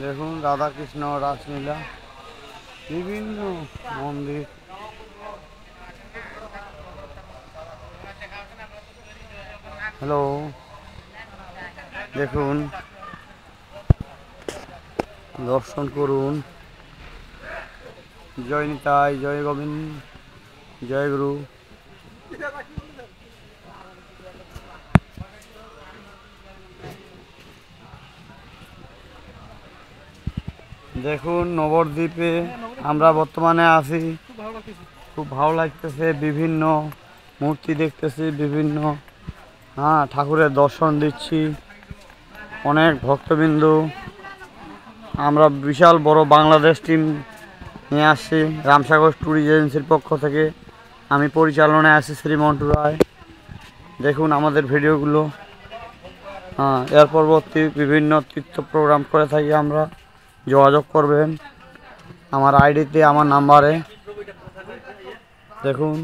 দেখুন রাধা কৃষ্ণ রাসলীলা বিভিন্ন মন্দির। হ্যালো, দেখুন দর্শন করুন। জয় নিতাই, জয় গোবিন্দ, জয় গুরু। দেখুন নবদ্বীপে আমরা বর্তমানে আছি। খুব ভালো লাগতেছে, বিভিন্ন মূর্তি দেখতেছি, বিভিন্ন ঠাকুরের দর্শন দিচ্ছি। অনেক ভক্তবৃন্দ, আমরা বিশাল বড় বাংলাদেশ টিম নিয়ে আসছি রামসাগর ট্যুরিস্ট এজেন্সির পক্ষ থেকে। আমি পরিচালনায় আছি শ্রী মন্টু রায়। দেখুন আমাদের ভিডিওগুলো। এর পরবর্তী বিভিন্ন তীর্থ প্রোগ্রাম করে থাকি আমরা। যোগাযোগ করবেন আমার আইডিতে, আমার নাম্বারে। দেখুন